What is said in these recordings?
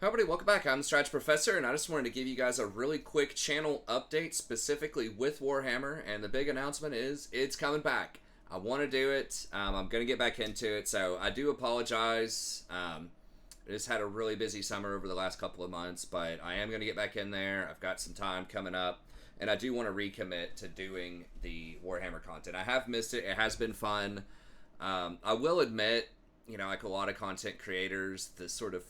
Hi everybody, welcome back. I'm the Stratch Professor, and I just wanted to give you guys a really quick channel update specifically with Warhammer, and the big announcement is it's coming back. I want to do it. I'm going to get back into it, so I do apologize. I just had a really busy summer over the last couple of months, but I am going to get back in there. I've got some time coming up, and I do want to recommit to doing the Warhammer content. I have missed it. It has been fun. I will admit, like a lot of content creators, the sort of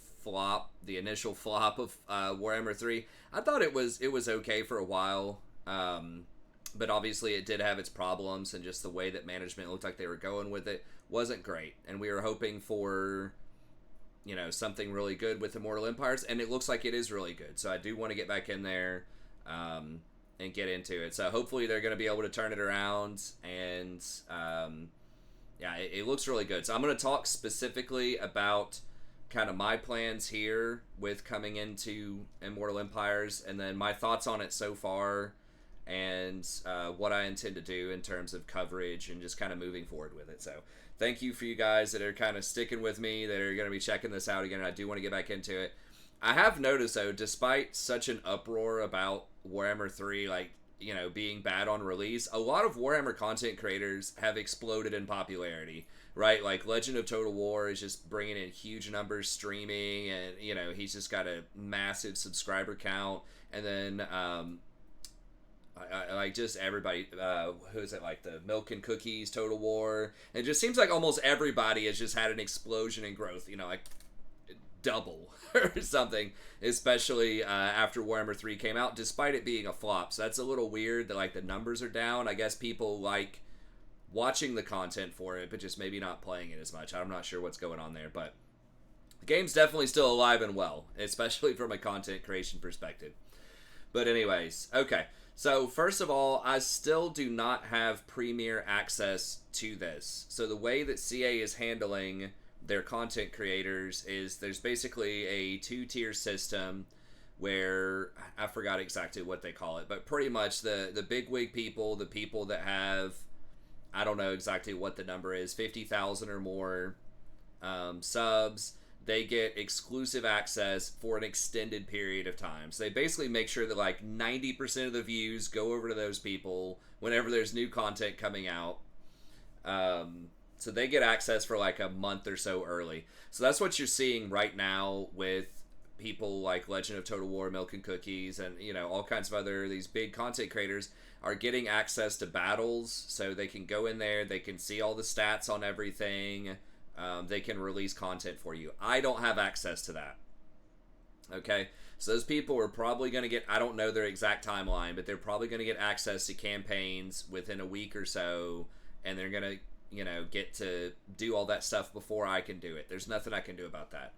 the initial flop of Warhammer 3, I thought it was okay for a while, but obviously it did have its problems, and just the way that management looked like they were going with it wasn't great. And we were hoping for something really good with Immortal Empires, and it looks like it is really good. So I do want to get back in there and get into it. So hopefully they're going to be able to turn it around, and yeah, it looks really good. So I'm going to talk specifically about kind of my plans here with coming into Immortal Empires, and then my thoughts on it so far, and what I intend to do in terms of coverage and just kind of moving forward with it. So thank you for you guys that are kind of sticking with me, that are going to be checking this out again. I do want to get back into it. I have noticed, though, despite such an uproar about Warhammer 3, being bad on release, a lot of Warhammer content creators have exploded in popularity, right? Like Legend of Total War is just bringing in huge numbers streaming, and he's just got a massive subscriber count. And then I like just everybody, who is it, like the Milk and Cookies Total War. It just seems like almost everybody has just had an explosion in growth, like double or something, especially after Warhammer 3 came out, despite it being a flop. So that's a little weird that like the numbers are down. I guess people like watching the content for it, but just maybe not playing it as much. I'm not sure what's going on there, but the game's definitely still alive and well, especially from a content creation perspective. But anyways, okay. So first of all, I still do not have premier access to this. So the way that CA is handling their content creators is there's basically a two-tier system where I forgot exactly what they call it, but pretty much the bigwig people, the people that have, I don't know exactly what the number is, 50,000 or more subs, they get exclusive access for an extended period of time. So they basically make sure that like 90% of the views go over to those people whenever there's new content coming out. So they get access for like a month or so early. So that's what you're seeing right now with people like Legend of Total War, Milk and Cookies, and all kinds of other, these big content creators are getting access to battles, so they can go in there, they can see all the stats on everything, they can release content for you. I don't have access to that. Okay, so those people are probably going to get, I don't know their exact timeline, but they're probably going to get access to campaigns within a week or so, and they're going to get to do all that stuff before I can do it. There's nothing I can do about that.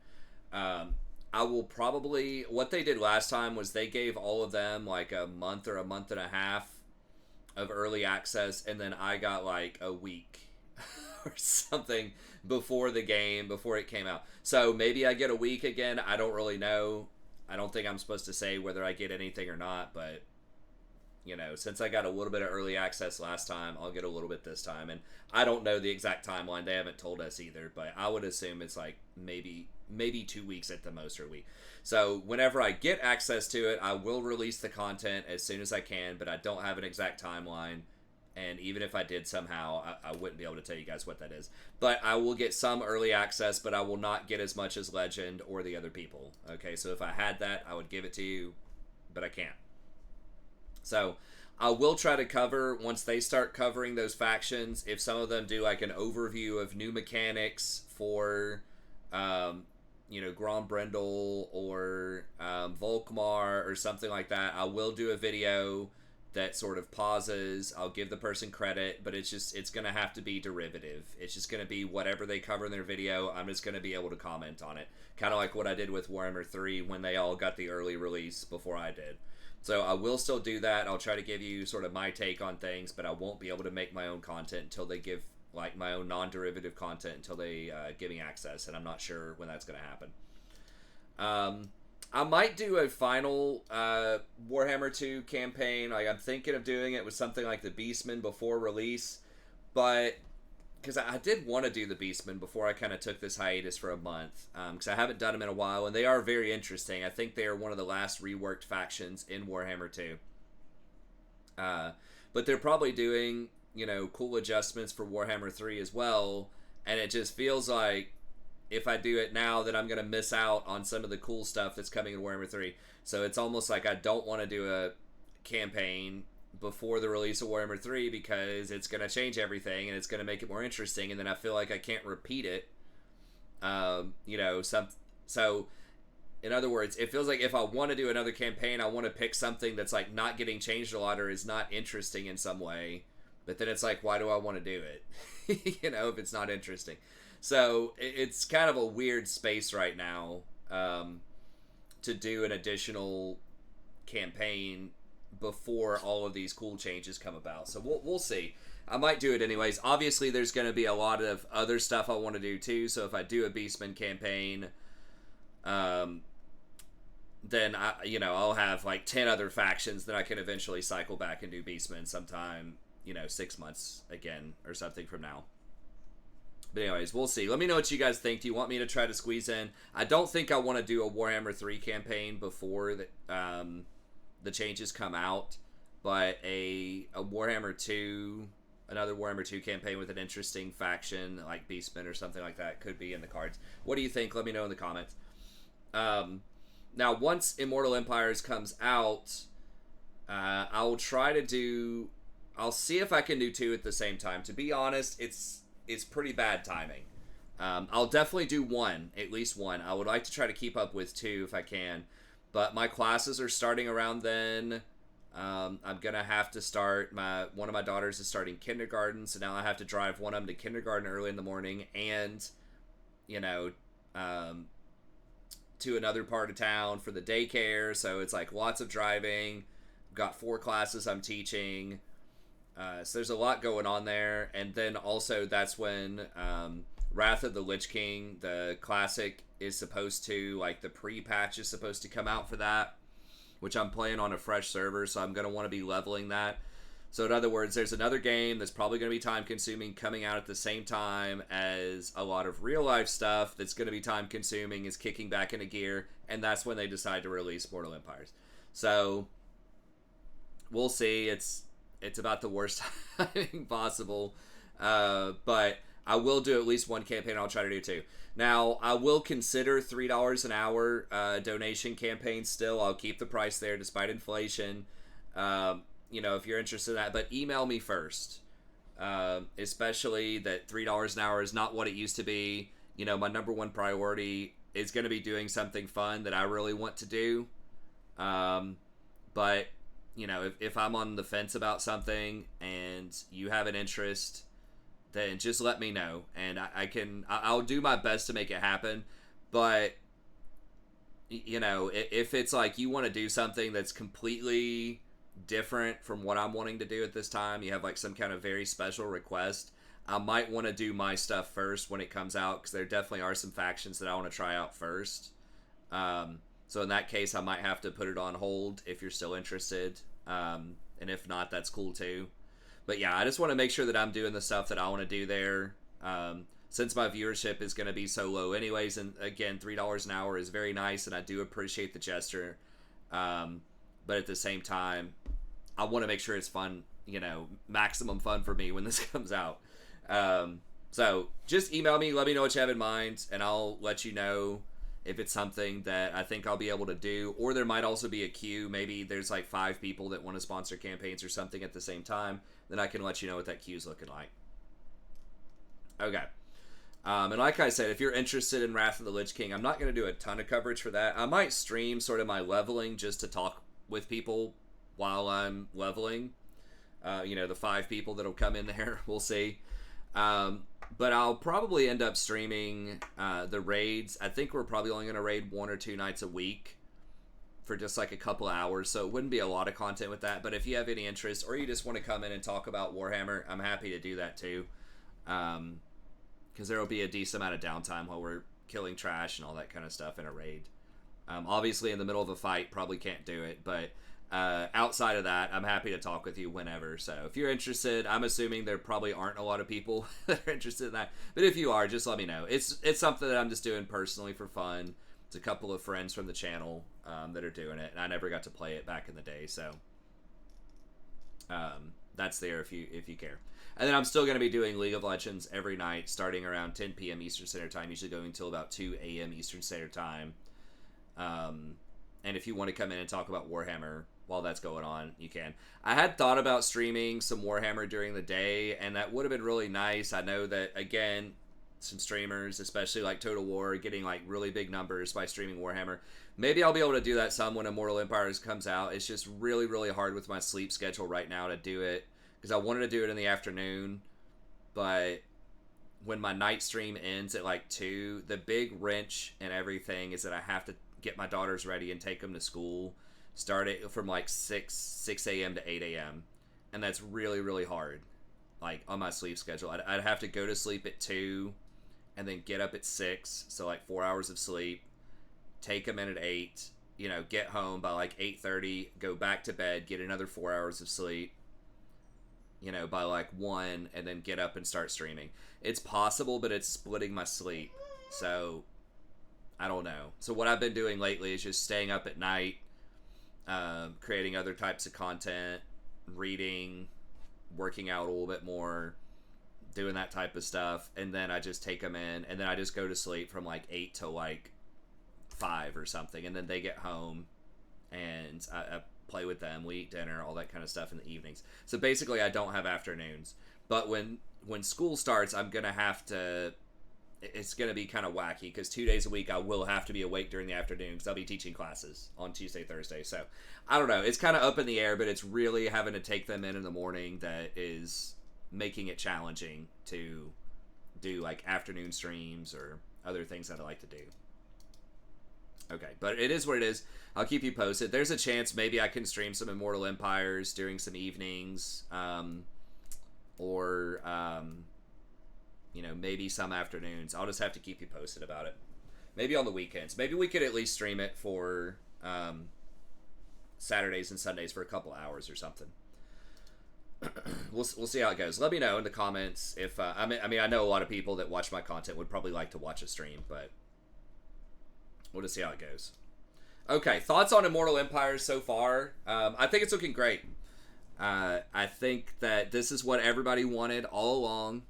I will probably, what they did last time was they gave all of them like a month or a month and a half of early access, and then I got like a week or something before it came out. So maybe I get a week again. I don't really know. I don't think I'm supposed to say whether I get anything or not, but since I got a little bit of early access last time, I'll get a little bit this time. And I don't know the exact timeline. They haven't told us either, but I would assume it's like maybe 2 weeks at the most, or a week. So whenever I get access to it, I will release the content as soon as I can, but I don't have an exact timeline. And even if I did somehow, I wouldn't be able to tell you guys what that is. But I will get some early access, but I will not get as much as Legend or the other people. Okay, so if I had that, I would give it to you, but I can't. So I will try to cover, once they start covering those factions, if some of them do like an overview of new mechanics for, Grombrindal or Volkmar or something like that, I will do a video that sort of pauses. I'll give the person credit, but it's going to have to be derivative. It's just going to be whatever they cover in their video. I'm just going to be able to comment on it. Kind of like what I did with Warhammer 3 when they all got the early release before I did. So I will still do that. I'll try to give you sort of my take on things, but I won't be able to make my own content until they give like my own non-derivative content, until they give me access, and I'm not sure when that's going to happen. I might do a final Warhammer 2 campaign. Like I'm thinking of doing it with something like the Beastmen before release, but because I did want to do the Beastmen before I kind of took this hiatus for a month, because I haven't done them in a while, and they are very interesting. I think they are one of the last reworked factions in Warhammer 2. But they're probably doing, cool adjustments for Warhammer 3 as well, and it just feels like if I do it now, that I'm going to miss out on some of the cool stuff that's coming in Warhammer 3. So it's almost like I don't want to do a campaign before the release of Warhammer 3 because it's going to change everything and it's going to make it more interesting, and then I feel like I can't repeat it. So in other words, it feels like if I want to do another campaign, I want to pick something that's like not getting changed a lot or is not interesting in some way. But then it's like, why do I want to do it? If it's not interesting. So it's kind of a weird space right now to do an additional campaign before all of these cool changes come about. So we'll see. I might do it anyways. Obviously, there's going to be a lot of other stuff I want to do too. So if I do a Beastman campaign, then I'll have like 10 other factions that I can eventually cycle back and do Beastmen sometime, 6 months again or something from now. But anyways, we'll see. Let me know what you guys think. Do you want me to try to squeeze in? I don't think I want to do a Warhammer 3 campaign before the changes come out, but a Warhammer 2, another Warhammer 2 campaign with an interesting faction like Beastmen or something like that could be in the cards. What do you think? Let me know in the comments. Now, once Immortal Empires comes out, I'll see if I can do 2 at the same time. To be honest, it's pretty bad timing. I'll definitely do 1, at least 1. I would like to try to keep up with 2 if I can, but my classes are starting around then. I'm gonna have to start one of my daughters is starting kindergarten, so now I have to drive one of them to kindergarten early in the morning, and to another part of town for the daycare. So it's like lots of driving. Got 4 classes I'm teaching. So there's a lot going on there. And then also that's when Wrath of the Lich King, the classic, is supposed to, like, the pre-patch is supposed to come out for that, which I'm playing on a fresh server, so I'm going to want to be leveling that. So in other words, there's another game that's probably going to be time-consuming coming out at the same time as a lot of real-life stuff that's going to be time-consuming, is kicking back into gear, and that's when they decide to release Mortal Empires. So we'll see. It's about the worst timing possible, but I will do at least 1 campaign. I'll try to do 2. Now, I will consider $3 an hour donation campaigns still. I'll keep the price there despite inflation. If you're interested in that, but email me first. Especially that $3 an hour is not what it used to be. My number 1 priority is going to be doing something fun that I really want to do. But, if I'm on the fence about something and you have an interest, then just let me know, and I'll do my best to make it happen. But, if it's like you want to do something that's completely different from what I'm wanting to do at this time, you have like some kind of very special request, I might want to do my stuff first when it comes out, because there definitely are some factions that I want to try out first. So in that case, I might have to put it on hold if you're still interested, and if not, that's cool too. But yeah, I just want to make sure that I'm doing the stuff that I want to do there, since my viewership is going to be so low anyways. And again, $3 an hour is very nice, and I do appreciate the gesture. But at the same time, I want to make sure it's fun, maximum fun for me when this comes out. So just email me, let me know what you have in mind, and I'll let you know if it's something that I think I'll be able to do. Or there might also be a queue. Maybe there's like 5 people that want to sponsor campaigns or something at the same time. Then I can let you know what that queue's looking like. Okay. And like I said, if you're interested in Wrath of the Lich King, I'm not going to do a ton of coverage for that. I might stream sort of my leveling just to talk with people while I'm leveling. The 5 people that'll come in there, we'll see. But I'll probably end up streaming the raids. I think we're probably only going to raid 1 or 2 nights a week for just like a couple hours, so it wouldn't be a lot of content with that. But if you have any interest, or you just want to come in and talk about Warhammer, I'm happy to do that too. Because there will be a decent amount of downtime while we're killing trash and all that kind of stuff in a raid. Obviously, in the middle of a fight, probably can't do it, but outside of that, I'm happy to talk with you whenever. So if you're interested, I'm assuming there probably aren't a lot of people that are interested in that. But if you are, just let me know. It's something that I'm just doing personally for fun. It's a couple of friends from the channel that are doing it, and I never got to play it back in the day. So that's there if you care. And then I'm still going to be doing League of Legends every night, starting around 10 p.m. Eastern Standard Time, usually going until about 2 a.m. Eastern Standard Time. And if you want to come in and talk about Warhammer while that's going on, you can. I had thought about streaming some Warhammer during the day, and that would have been really nice. I know that, again, some streamers, especially like Total War, getting like really big numbers by streaming Warhammer. Maybe I'll be able to do that some when Immortal Empires comes out. It's just really, really hard with my sleep schedule right now to do it, because I wanted to do it in the afternoon, but when my night stream ends at like 2, the big wrench and everything is that I have to get my daughters ready and take them to school, start it from like 6 a.m. to 8 a.m. And that's really, really hard, like on my sleep schedule. I'd have to go to sleep at 2 and then get up at 6, so like 4 hours of sleep, take them in at 8, get home by like 8:30, go back to bed, get another 4 hours of sleep, by like 1, and then get up and start streaming. It's possible, but it's splitting my sleep. So, I don't know. So what I've been doing lately is just staying up at night, creating other types of content, reading, working out a little bit more, doing that type of stuff, and then I just take them in, and then I just go to sleep from like 8 to like 5 or something, and then they get home, and I play with them, we eat dinner, all that kind of stuff in the evenings. So basically I don't have afternoons. But when school starts, I'm going to have to, it's going to be kind of wacky, because 2 days a week I will have to be awake during the afternoon, because I'll be teaching classes on Tuesday, Thursday. So I don't know, it's kind of up in the air, but it's really having to take them in the morning that is making it challenging to do like afternoon streams or other things that I like to do. Okay, but it is what it is. I'll keep you posted. There's a chance maybe I can stream some Immortal Empires during some evenings, or maybe some afternoons. I'll just have to keep you posted about it. Maybe on the weekends. Maybe we could at least stream it for Saturdays and Sundays for a couple hours or something. We'll see how it goes. Let me know in the comments if I know a lot of people that watch my content would probably like to watch a stream, but we'll just see how it goes. Okay, thoughts on Immortal Empires so far? I think it's looking great. I think that this is what everybody wanted all along.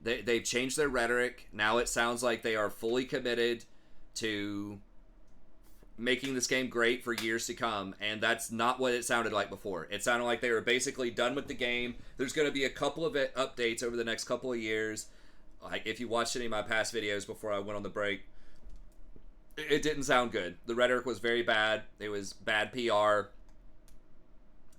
They've changed their rhetoric. Now it sounds like they are fully committed to making this game great for years to come, and that's not what it sounded like before. It sounded like they were basically done with the game. There's going to be a couple of updates over the next couple of years. Like, if you watched any of my past videos before I went on the break, it didn't sound good. The rhetoric was very bad. It was bad PR.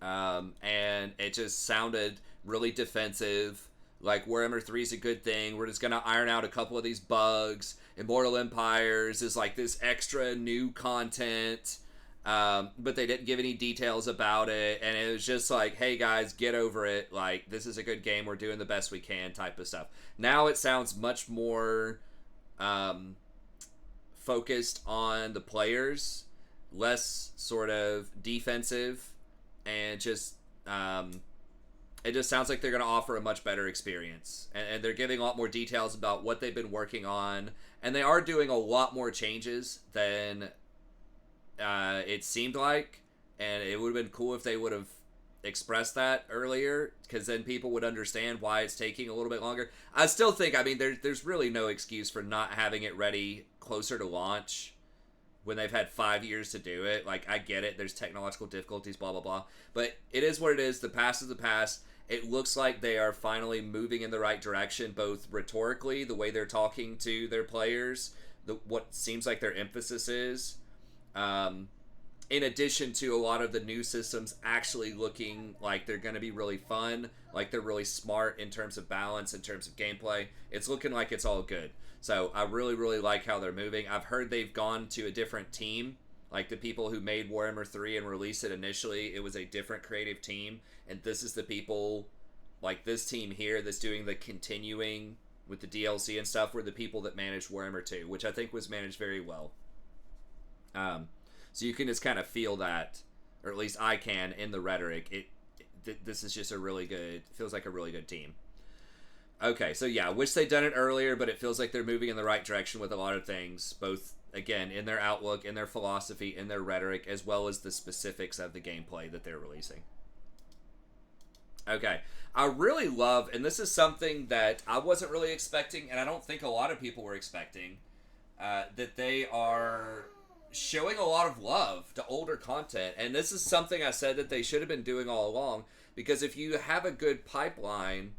And it just sounded really defensive. Like, Warhammer 3 is a good thing. We're just going to iron out a couple of these bugs. Immortal Empires is like this extra new content. But they didn't give any details about it. And it was just like, hey guys, get over it. Like, this is a good game. We're doing the best we can type of stuff. Now it sounds much more focused on the players, less sort of defensive, and just it just sounds like they're going to offer a much better experience, and they're giving a lot more details about what they've been working on, and they are doing a lot more changes than it seemed like, and it would have been cool if they would have expressed that earlier, because then people would understand why it's taking a little bit longer. I still think, there's really no excuse for not having it ready closer to launch when they've had 5 years to do it. Like, I get it, there's technological difficulties, blah blah blah, but it is what it is. The past is the past. It looks like they are finally moving in the right direction, both rhetorically, the way they're talking to their players, what seems like their emphasis is, in addition to a lot of the new systems actually looking like they're going to be really fun, like they're really smart in terms of balance, in terms of gameplay. It's looking like it's all good. So I really, really like how they're moving. I've heard they've gone to a different team. Like, the people who made Warhammer 3 and released it initially, it was a different creative team. And this is the people, like this team here that's doing the continuing with the DLC and stuff, were the people that managed Warhammer 2, which I think was managed very well. So you can just kind of feel that or at least I can in the rhetoric. This is just a really good, feels like a really good team. Okay, so yeah, I wish they'd done it earlier, but it feels like they're moving in the right direction with a lot of things, both, again, in their outlook, in their philosophy, in their rhetoric, as well as the specifics of the gameplay that they're releasing. Okay, I really love, and this is something that I wasn't really expecting, and I don't think a lot of people were expecting, that they are showing a lot of love to older content, and this is something I said that they should have been doing all along, because if you have a good pipeline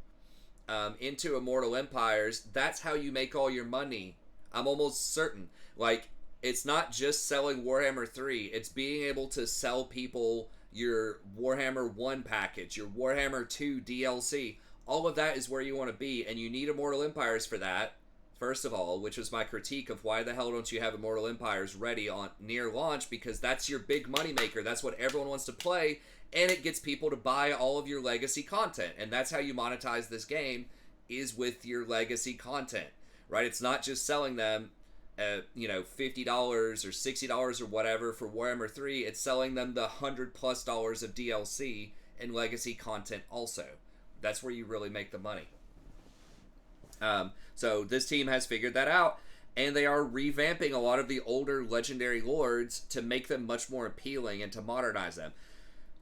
into Immortal Empires, that's how you make all your money. I'm almost certain. Like, it's not just selling Warhammer 3, it's being able to sell people your Warhammer 1 package, your Warhammer 2 DLC. All of that is where you want to be, and you need Immortal Empires for that, first of all, which was my critique of why the hell don't you have Immortal Empires ready on near launch, because that's your big moneymaker. That's what everyone wants to play, and it gets people to buy all of your legacy content, and that's how you monetize this game, is with your legacy content, right? It's not just selling them $50 or $60 or whatever for Warhammer 3. It's selling them the $100+ of DLC and legacy content also. That's where you really make the money. So this team has figured that out, and they are revamping a lot of the older legendary lords to make them much more appealing and to modernize them.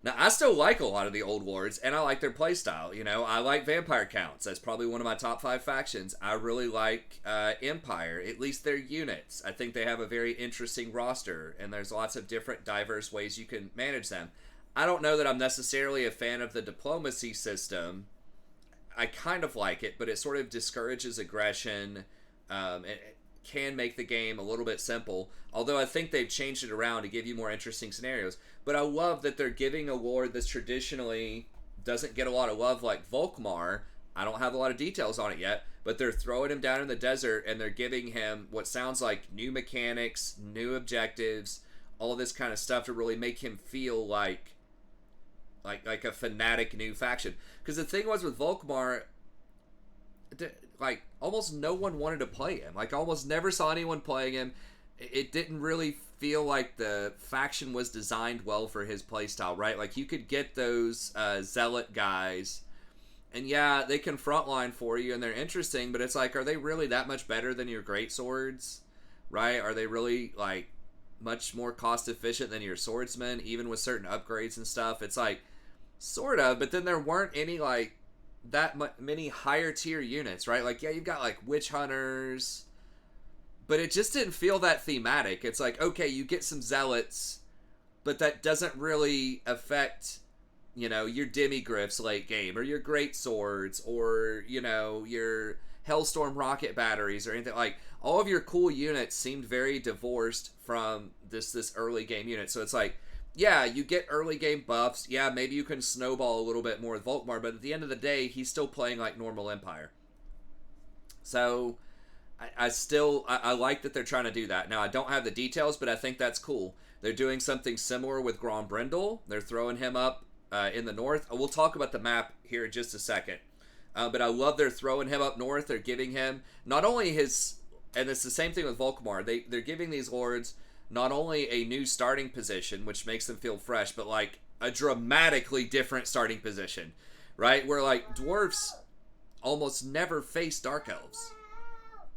Now, I still like a lot of the old lords, and I like their playstyle. You know, I like Vampire Counts. That's probably one of my top 5 factions. I really like Empire, at least their units. I think they have a very interesting roster, and there's lots of different diverse ways you can manage them. I don't know that I'm necessarily a fan of the diplomacy system. I kind of like it, but it sort of discourages aggression. It can make the game a little bit simple, although I think they've changed it around to give you more interesting scenarios. But I love that they're giving a lord that's traditionally doesn't get a lot of love, like Volkmar. I don't have a lot of details on it yet, but they're throwing him down in the desert, and they're giving him what sounds like new mechanics, new objectives, all of this kind of stuff to really make him feel like a fanatic new faction. Because the thing was with Volkmar, like, almost no one wanted to play him. Like, almost never saw anyone playing him. It didn't really feel like the faction was designed well for his playstyle, right? Like, you could get those zealot guys, and yeah, they can frontline for you, and they're interesting, but it's like, are they really that much better than your greatswords, right? Are they really, like, much more cost efficient than your swordsmen, even with certain upgrades and stuff? It's like, sort of, but then there weren't any, like, many higher tier units, right? Like, yeah, you've got, like, witch hunters, but it just didn't feel that thematic. It's like, okay, you get some zealots, but that doesn't really affect, your demigriffs late game, or your great swords, or, your Hellstorm rocket batteries, or anything. Like, all of your cool units seemed very divorced from this early game unit. So it's like, yeah, you get early game buffs. Yeah, maybe you can snowball a little bit more with Volkmar, but at the end of the day, he's still playing like normal Empire. So I like that they're trying to do that. Now, I don't have the details, but I think that's cool. They're doing something similar with Grombrindal. They're throwing him up in the north. We'll talk about the map here in just a second. But I love they're throwing him up north. They're giving him not only his, and it's the same thing with Volkmar. They're giving these lords not only a new starting position, which makes them feel fresh, but like a dramatically different starting position, right? Where like dwarves almost never face dark elves.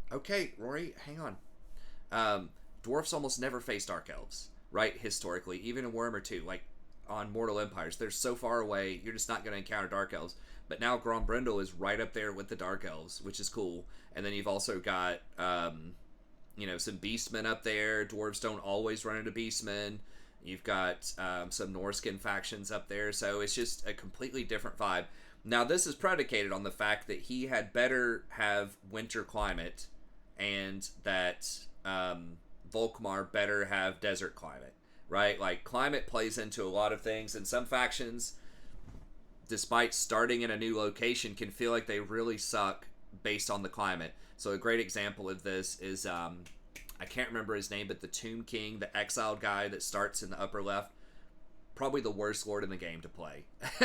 Okay, Rory, hang on. Dwarfs almost never face dark elves, right? Historically, even in Warhammer 2, like on Mortal Empires, they're so far away, you're just not going to encounter dark elves. But now Grombrindal is right up there with the dark elves, which is cool. And then you've also got, some beastmen up there. Dwarves don't always run into beastmen. You've got some Norskin factions up there, so it's just a completely different vibe. Now, this is predicated on the fact that he had better have winter climate, and that Volkmar better have desert climate, right? Like, climate plays into a lot of things, and some factions, despite starting in a new location, can feel like they really suck based on the climate. So a great example of this is, I can't remember his name, but the Tomb King, the exiled guy that starts in the upper left, probably the worst lord in the game to play.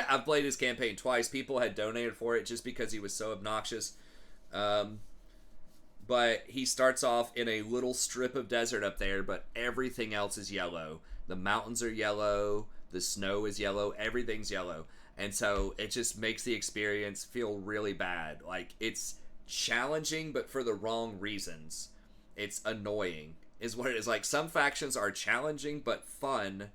I've played his campaign twice. People had donated for it just because he was so obnoxious. But he starts off in a little strip of desert up there, but everything else is yellow. The mountains are yellow. The snow is yellow. Everything's yellow. And so it just makes the experience feel really bad. Like, it's challenging, but for the wrong reasons. It's annoying, is what it is. Like, some factions are challenging, but fun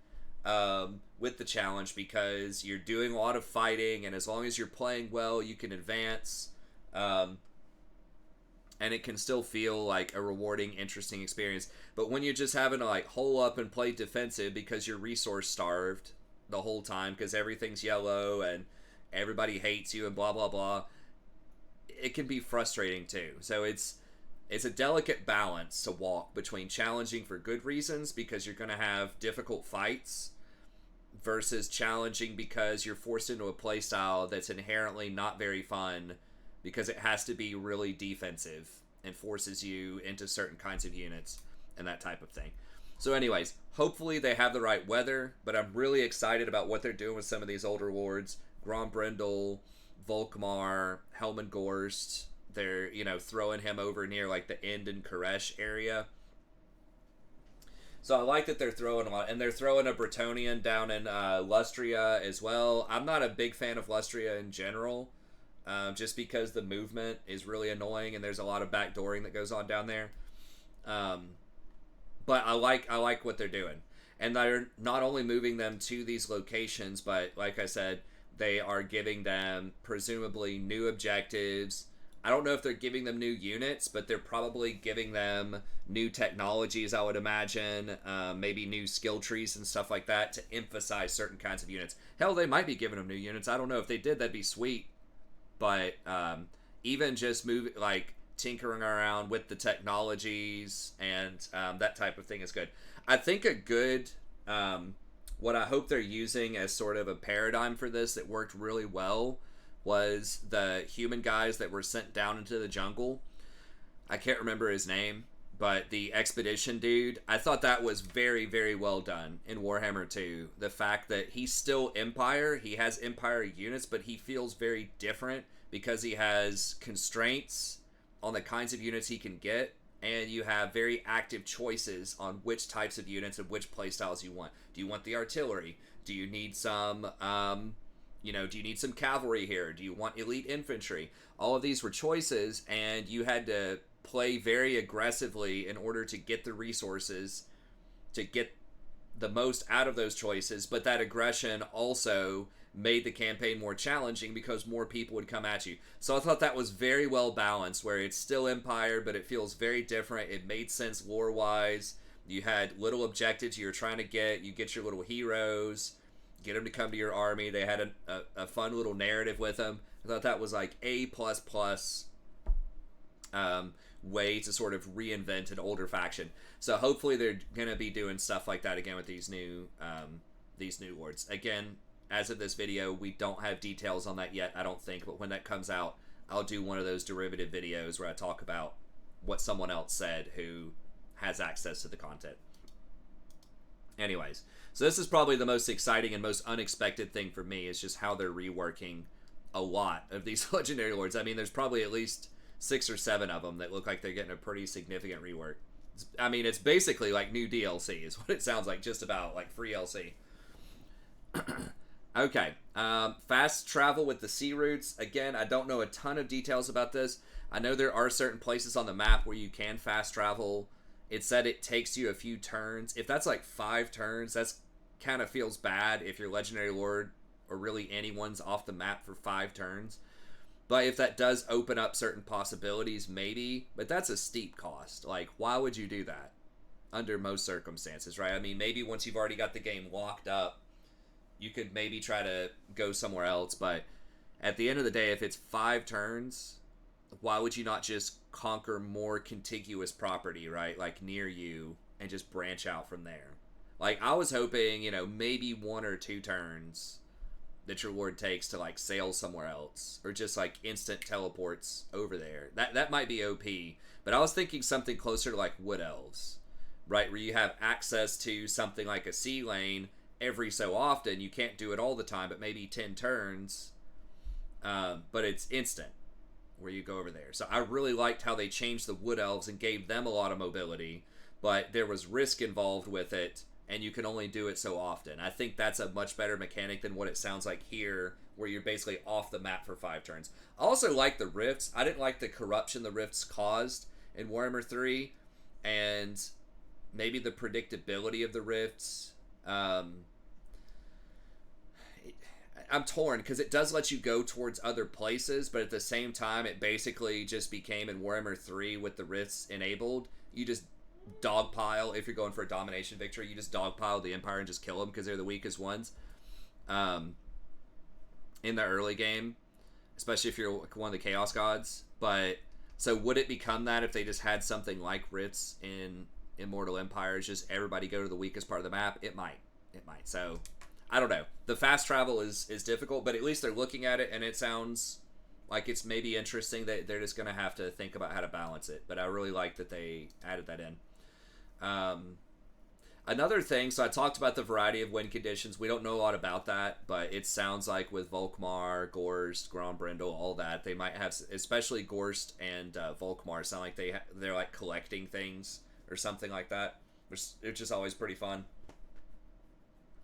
with the challenge because you're doing a lot of fighting, and as long as you're playing well, you can advance. And it can still feel like a rewarding, interesting experience. But when you're just having to like hole up and play defensive because you're resource starved the whole time because everything's yellow and everybody hates you and blah blah blah, it can be frustrating too. So it's a delicate balance to walk between challenging for good reasons because you're going to have difficult fights versus challenging because you're forced into a playstyle that's inherently not very fun because it has to be really defensive and forces you into certain kinds of units and that type of thing. So anyways, hopefully they have the right weather, but I'm really excited about what they're doing with some of these older lords. Grombrindal, Volkmar, Helmengorst, they're, throwing him over near like the End and Koresh area. So I like that they're throwing a lot, and they're throwing a Bretonnian down in Lustria as well. I'm not a big fan of Lustria in general, just because the movement is really annoying and there's a lot of backdooring that goes on down there. But I like what they're doing, and they're not only moving them to these locations, but like I said, they are giving them presumably new objectives. I don't know if they're giving them new units, but they're probably giving them new technologies, I would imagine. Maybe new skill trees and stuff like that to emphasize certain kinds of units. Hell, they might be giving them new units. I don't know. If they did, that'd be sweet. But even just tinkering around with the technologies and that type of thing is good. I think a good, what I hope they're using as sort of a paradigm for this that worked really well was the human guys that were sent down into the jungle. I can't remember his name, but the expedition dude, I thought that was very, very well done in Warhammer 2. The fact that he's still Empire, he has Empire units, but he feels very different because he has constraints on the kinds of units he can get, and you have very active choices on which types of units and which playstyles you want. Do you want the artillery? Do you need some, do you need some cavalry here? Do you want elite infantry? All of these were choices, and you had to play very aggressively in order to get the resources to get the most out of those choices, but that aggression also made the campaign more challenging because more people would come at you. So I thought that was very well balanced, where it's still Empire, but it feels very different. It made sense lore-wise. You had little objectives you were trying to get. You get your little heroes, get them to come to your army. They had a fun little narrative with them. I thought that was like A++ way to sort of reinvent an older faction. So hopefully they're going to be doing stuff like that again with these new lords. Again, as of this video, we don't have details on that yet, I don't think, but when that comes out, I'll do one of those derivative videos where I talk about what someone else said who has access to the content. Anyways, so this is probably the most exciting and most unexpected thing for me, is just how they're reworking a lot of these legendary lords. I mean, there's probably at least 6 or 7 of them that look like they're getting a pretty significant rework. It's basically like new DLC is what it sounds like, just about, like free LC. Okay, fast travel with the sea routes. Again, I don't know a ton of details about this. I know there are certain places on the map where you can fast travel. It said it takes you a few turns. If that's like 5 turns, that's kind of feels bad if your legendary lord or really anyone's off the map for 5 turns. But if that does open up certain possibilities, maybe. But that's a steep cost. Like, why would you do that under most circumstances, right? I mean, maybe once you've already got the game locked up, you could maybe try to go somewhere else. But at the end of the day, if it's 5 turns, why would you not just conquer more contiguous property, right? Like near you, and just branch out from there. Like, I was hoping, maybe 1 or 2 turns that your lord takes to like sail somewhere else, or just like instant teleports over there. That might be OP, but I was thinking something closer to like Wood Elves, right? Where you have access to something like a sea lane every so often. You can't do it all the time, but maybe 10 turns, but it's instant where you go over there. So I really liked how they changed the Wood Elves and gave them a lot of mobility, but there was risk involved with it, and you can only do it so often. I think that's a much better mechanic than what it sounds like here, where you're basically off the map for 5 turns. I also like the rifts. I didn't like the corruption the rifts caused in Warhammer 3, and maybe the predictability of the rifts. I'm torn because it does let you go towards other places, but at the same time, it basically just became in Warhammer 3 with the rifts enabled. You just dogpile, if you're going for a domination victory, you just dogpile the Empire and just kill them because they're the weakest ones in the early game, especially if you're one of the Chaos Gods. But so would it become that if they just had something like rifts in Immortal Empires, just everybody go to the weakest part of the map? It might. So I don't know. The fast travel is difficult, but at least they're looking at it, and it sounds like it's maybe interesting that they're just going to have to think about how to balance it. But I really like that they added that in. Another thing, so I talked about the variety of win conditions. We don't know a lot about that, but it sounds like with Volkmar, Gorst, Grombrindle, all that, they might have, especially Gorst and Volkmar, sound like they're like collecting things or something like that. It's just always pretty fun.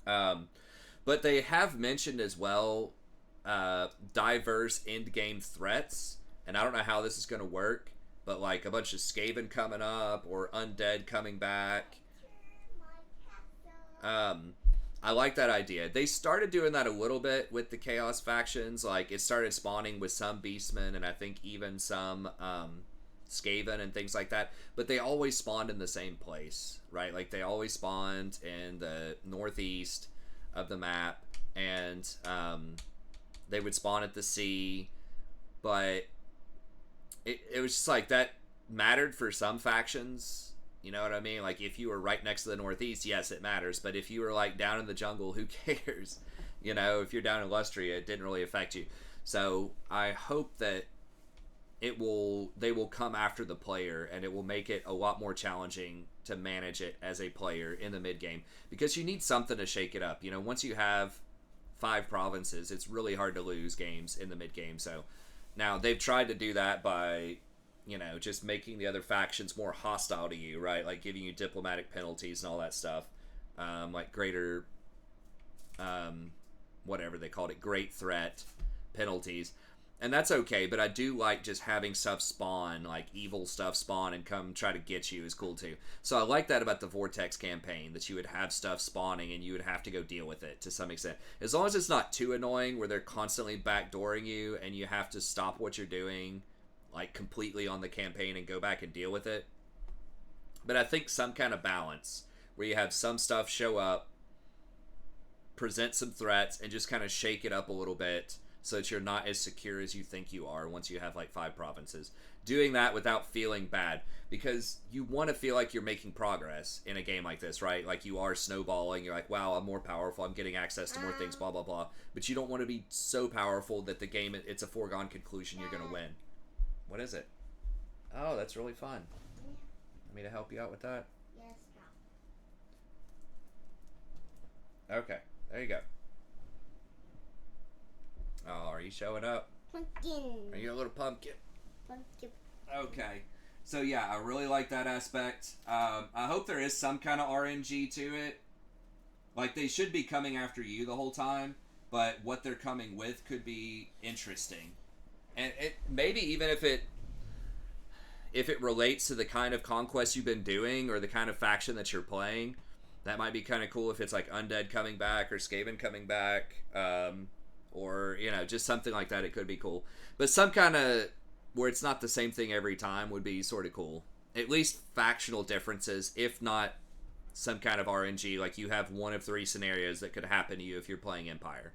But they have mentioned as well diverse end-game threats, and I don't know how this is going to work, but like a bunch of Skaven coming up or undead coming back. I like that idea. They started doing that a little bit with the Chaos factions. Like, it started spawning with some Beastmen and I think even some Skaven and things like that. But they always spawned in the same place, right? Like, they always spawned in the northeast of the map, and they would spawn at the sea. But it was just like that mattered for some factions. You know what I mean? Like, if you were right next to the northeast, yes, it matters. But if you were, like, down in the jungle, who cares? You know, if you're down in Lustria, it didn't really affect you. So I hope that they will come after the player, and it will make it a lot more challenging to manage it as a player in the mid-game. Because you need something to shake it up. You know, once you have 5 provinces, it's really hard to lose games in the mid-game. So now they've tried to do that by, you know, just making the other factions more hostile to you, right? Like giving you diplomatic penalties and all that stuff. Like greater, whatever they called it, great threat penalties. And that's okay, but I do like just having stuff spawn, like evil stuff spawn and come try to get you is cool too. So I like that about the Vortex campaign, that you would have stuff spawning and you would have to go deal with it to some extent. As long as it's not too annoying where they're constantly backdooring you and you have to stop what you're doing like completely on the campaign and go back and deal with it. But I think some kind of balance where you have some stuff show up, present some threats, and just kind of shake it up a little bit so that you're not as secure as you think you are once you have like 5 provinces. Doing that without feeling bad, because you want to feel like you're making progress in a game like this, right? Like you are snowballing, you're like, wow, I'm more powerful, I'm getting access to more things, blah, blah, blah. But you don't want to be so powerful that the game, it's a foregone conclusion you're going to win. What is it? Oh, that's really fun. Want me to help you out with that? Yes, Okay, there you go. Oh, are you showing up? pumpkin. Are you a little pumpkin? Pumpkin. Okay. So yeah, I really like that aspect. I hope there is some kind of RNG to it. Like, they should be coming after you the whole time, but what they're coming with could be interesting. And it maybe even if it relates to the kind of conquest you've been doing or the kind of faction that you're playing, that might be kind of cool if it's like Undead coming back or Skaven coming back, or, you know, just something like that. It could be cool. But some kind of where it's not the same thing every time would be sort of cool. At least factional differences, if not some kind of RNG, like you have 1 of 3 scenarios that could happen to you if you're playing Empire.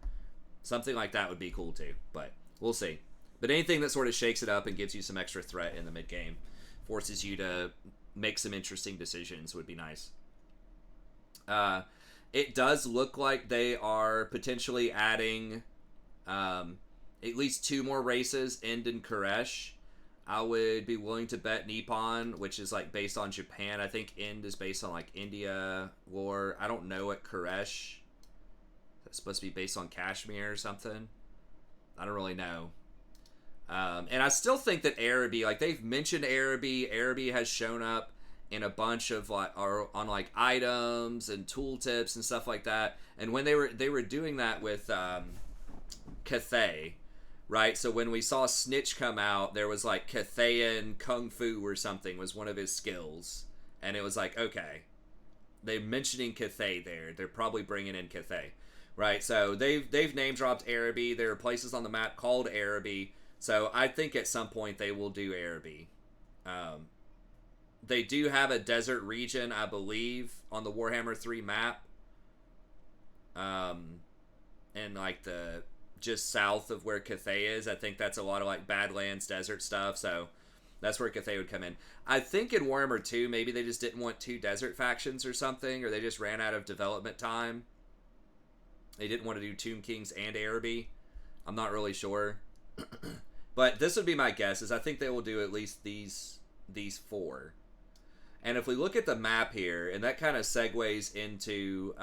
Something like that would be cool too, but we'll see. But anything that sort of shakes it up and gives you some extra threat in the mid-game, forces you to make some interesting decisions, would be nice. It does look like they are potentially adding at least 2 more races, End and Koresh. I would be willing to bet Nippon, which is like based on Japan. I think End is based on like India lore. I don't know what Koresh. That's supposed to be based on Kashmir or something. I don't really know. And I still think that Araby, like they've mentioned Araby has shown up in a bunch of like are on like items and tooltips and stuff like that. And when they were doing that with Cathay, right? So when we saw Snitch come out, there was like Cathayan Kung Fu or something was one of his skills, and it was like, okay, they're mentioning Cathay there. They're probably bringing in Cathay, right? So they've name dropped Araby. There are places on the map called Araby. So I think at some point they will do Araby. They do have a desert region, I believe, on the Warhammer 3 map. And like the just south of where Cathay is. I think that's a lot of like Badlands desert stuff. So that's where Cathay would come in. I think in Warhammer 2, maybe they just didn't want 2 desert factions or something, or they just ran out of development time. They didn't want to do Tomb Kings and Araby. I'm not really sure. But this would be my guess, is I think they will do at least these 4. And if we look at the map here, and that kind of segues into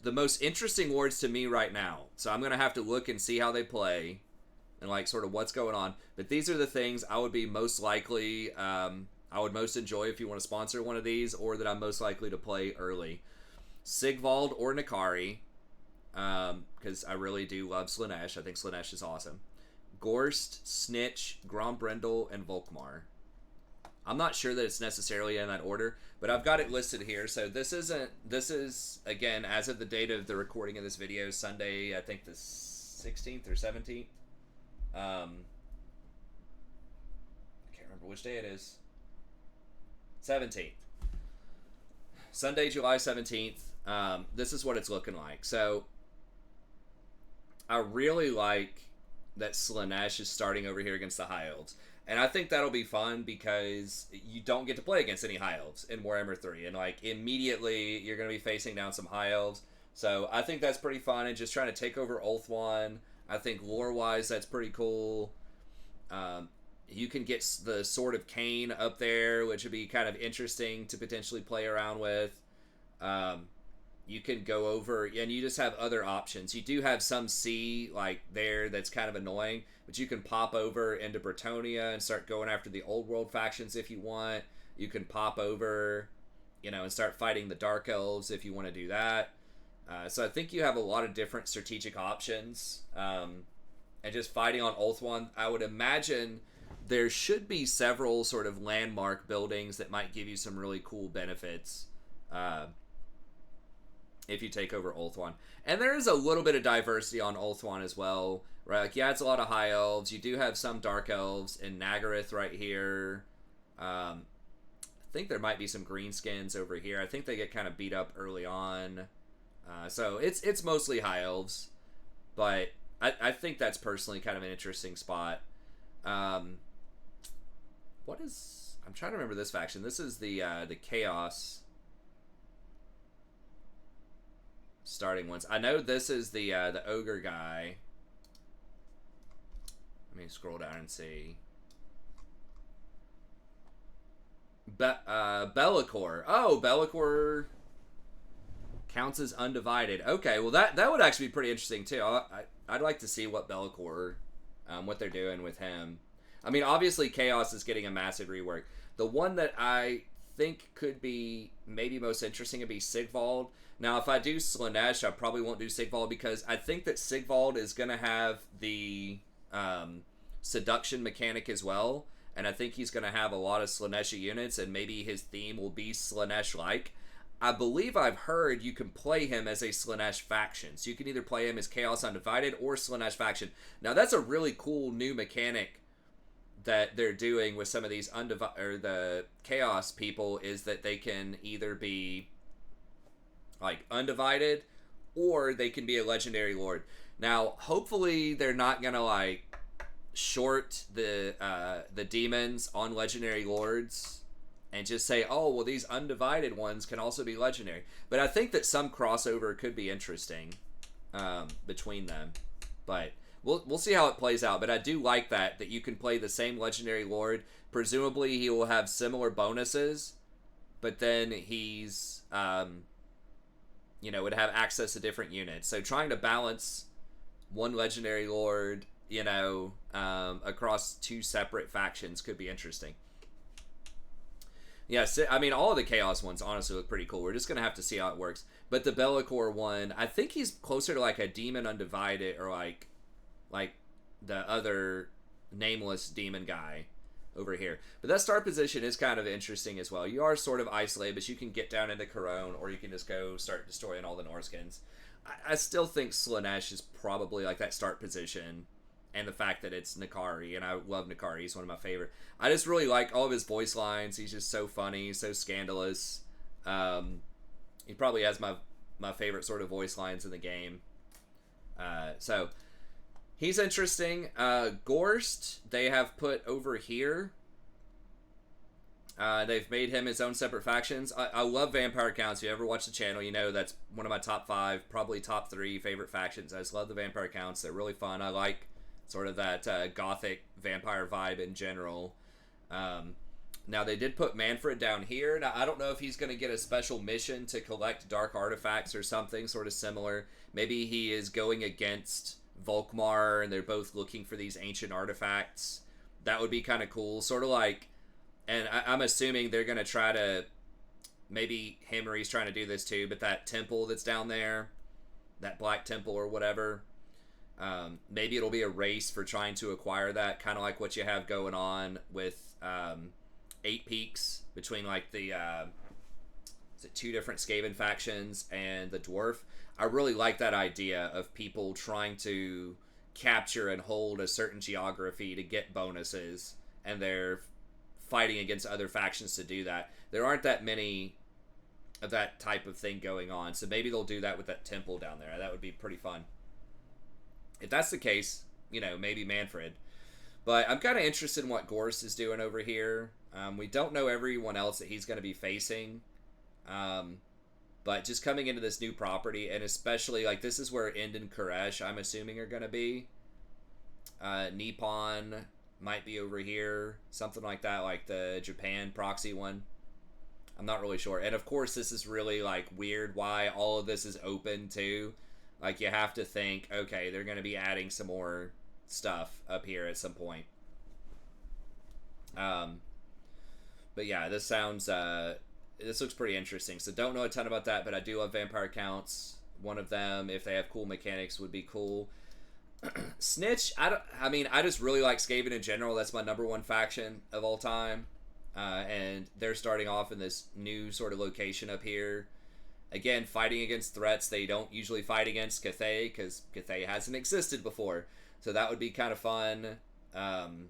the most interesting wards to me right now. So I'm going to have to look and see how they play and like sort of what's going on. But these are the things I would be most likely, I would most enjoy if you want to sponsor one of these, or that I'm most likely to play early. Sigvald or Nakari, because I really do love Slaanesh. I think Slaanesh is awesome. Gorst, Snitch, Grombrindle, and Volkmar. I'm not sure that it's necessarily in that order, but I've got it listed here. So this is, again, as of the date of the recording of this video, Sunday, I think the 16th or 17th. I can't remember which day it is. 17th. Sunday, July 17th. This is what it's looking like. So I really like that Slaanesh is starting over here against the High Elves. And I think that'll be fun because you don't get to play against any High Elves in Warhammer 3. And, like, immediately you're going to be facing down some High Elves. So I think that's pretty fun. And just trying to take over Ulthuan, I think lore-wise that's pretty cool. You can get the Sword of Cain up there, which would be kind of interesting to potentially play around with. You can go over, and you just have other options. You do have some sea, like, there that's kind of annoying, but you can pop over into Bretonnia and start going after the Old World factions if you want. You can pop over, and start fighting the Dark Elves if you want to do that. So I think you have a lot of different strategic options. And just fighting on Ulthuan, I would imagine there should be several sort of landmark buildings that might give you some really cool benefits. If you take over Ulthuan. And there is a little bit of diversity on Ulthuan as well, right? Like, yeah, it's a lot of High Elves. You do have some Dark Elves in Nagaroth right here. I think there might be some Greenskins over here. I think they get kind of beat up early on. So it's mostly High Elves. But I think that's personally kind of an interesting spot. I'm trying to remember this faction. This is the Chaos starting ones. I know this is the ogre guy. Let me scroll down and see. Be'lakor. Oh, Be'lakor counts as undivided. Okay, well that would actually be pretty interesting too. I'd like to see what Be'lakor, what they're doing with him. I mean, obviously Chaos is getting a massive rework. The one that I think could be maybe most interesting would be Sigvald. Now, if I do Slaanesh, I probably won't do Sigvald because I think that Sigvald is going to have the seduction mechanic as well. And I think he's going to have a lot of Slaanesh units, and maybe his theme will be Slaanesh-like. I believe I've heard you can play him as a Slaanesh faction. So you can either play him as Chaos Undivided or Slaanesh faction. Now, that's a really cool new mechanic that they're doing with some of these the Chaos people, is that they can either be like undivided, or they can be a legendary lord. Now, hopefully, they're not gonna like short the demons on legendary lords and just say, oh, well, these undivided ones can also be legendary. But I think that some crossover could be interesting between them. But we'll see how it plays out. But I do like that you can play the same legendary lord. Presumably, he will have similar bonuses, but then he's would have access to different units. So trying to balance one legendary lord, across 2 separate factions could be interesting. Yes, I mean all of the Chaos ones honestly look pretty cool. We're just gonna have to see how it works. But the Bellicor one, I think he's closer to like a Demon Undivided or like the other nameless demon guy over here. But that start position is kind of interesting as well. You are sort of isolated, but you can get down into Corone, or you can just go start destroying all the Norskins. I still think Slaanesh is probably like that start position, and the fact that it's Nakari, and I love Nakari. He's one of my favorite. I just really like all of his voice lines. He's just so funny, so scandalous. He probably has my favorite sort of voice lines in the game. So he's interesting. Gorst, they have put over here. They've made him his own separate factions. I love Vampire Counts. If you ever watch the channel, you know that's one of my top 5, probably top 3 favorite factions. I just love the Vampire Counts. They're really fun. I like sort of that gothic vampire vibe in general. Now, they did put Manfred down here. Now, I don't know if he's going to get a special mission to collect dark artifacts or something sort of similar. Maybe he is going against Volkmar, and they're both looking for these ancient artifacts. That would be kind of cool. Sort of like, and I'm assuming they're going to try to, maybe Henry's trying to do this too, but that temple that's down there, that Black Temple or whatever, maybe it'll be a race for trying to acquire that, kind of like what you have going on with Eight Peaks between like the is it 2 different Skaven factions and the Dwarf. I really like that idea of people trying to capture and hold a certain geography to get bonuses, and they're fighting against other factions to do that. There aren't that many of that type of thing going on, so maybe they'll do that with that temple down there. That would be pretty fun. If that's the case, you know, maybe Manfred. But I'm kind of interested in what Gorst is doing over here. We don't know everyone else that he's going to be facing. But just coming into this new property, and especially, like, this is where End and Koresh, I'm assuming, are going to be. Nippon might be over here. Something like that, like the Japan proxy one. I'm not really sure. And, of course, this is really, like, weird why all of this is open, too. Like, you have to think, okay, they're going to be adding some more stuff up here at some point. But yeah, this sounds, this looks pretty interesting. So don't know a ton about that, but I do love Vampire Counts. One of them, if they have cool mechanics, would be cool. Snitch, I mean, I just really like Skaven in general. That's my #1 faction of all time. And they're starting off in this new sort of location up here. Again, fighting against threats they don't usually fight against, Cathay, because Cathay hasn't existed before. So that would be kind of fun. Then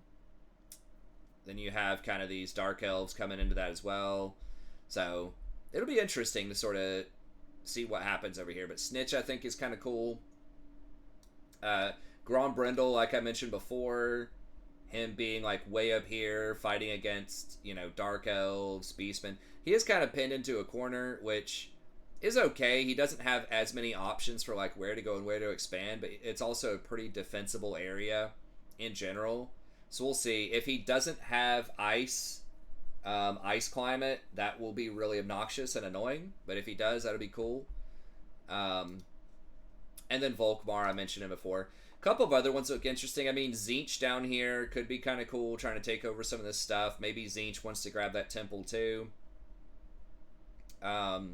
you have kind of these Dark Elves coming into that as well. So it'll be interesting to sort of see what happens over here. But Snitch, I think, is kind of cool. Grombrindle, like I mentioned before, him being like way up here, fighting against, you know, Dark Elves, Beastmen. He is kind of pinned into a corner, which is okay. He doesn't have as many options for like where to go and where to expand, but it's also a pretty defensible area in general. So we'll see. If he doesn't have ice climate, that will be really obnoxious and annoying. But if he does, that'll be cool. And then Volkmar, I mentioned him before. A couple of other ones look interesting. I mean, Tzeentch down here could be kind of cool, trying to take over some of this stuff. Maybe Tzeentch wants to grab that temple too. Else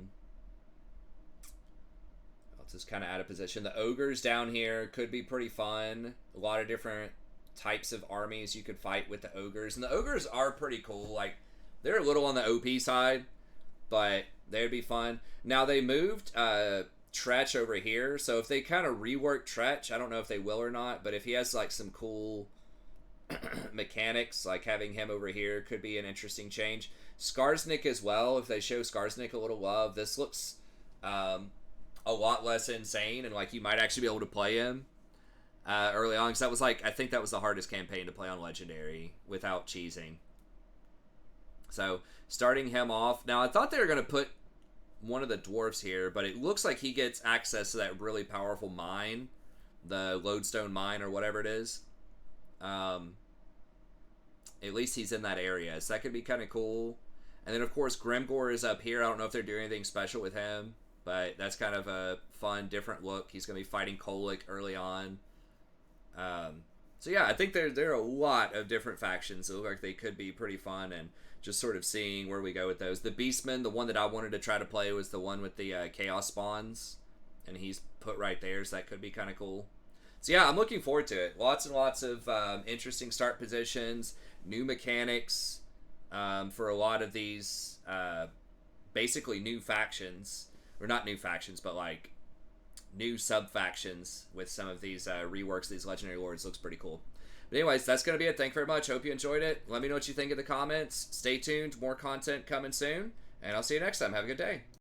is kind of out of position. The ogres down here could be pretty fun. A lot of different types of armies you could fight with the ogres, and the ogres are pretty cool. Like, they're a little on the OP side, but they'd be fun. Now they moved Tretch over here, so if they kind of rework Tretch, I don't know if they will or not, but if he has like some cool mechanics, like having him over here could be an interesting change. Skarsnik as well, if they show Skarsnik a little love, this looks a lot less insane, and like you might actually be able to play him early on, because that was like, I think that was the hardest campaign to play on Legendary without cheesing. So starting him off. Now I thought they were going to put one of the dwarves here, but it looks like he gets access to that really powerful mine, the Lodestone Mine or whatever it is. At least he's in that area, so that could be kind of cool. And then of course Grimgor is up here. I don't know if they're doing anything special with him, but that's kind of a fun, different look. He's going to be fighting Kolic early on. So yeah, I think there are a lot of different factions that look like they could be pretty fun, and just sort of seeing where we go with those. The Beastman, the one that I wanted to try to play was the one with the Chaos Spawns, and he's put right there, so that could be kind of cool. So yeah, I'm looking forward to it. Lots and lots of interesting start positions, new mechanics for a lot of these basically new factions, or not new factions, but like new sub factions with some of these reworks of these legendary lords. Looks pretty cool. But anyways, that's gonna be it. Thank you very much. Hope you enjoyed it. Let me know what you think in the comments. Stay tuned. More content coming soon, and I'll see you next time. Have a good day.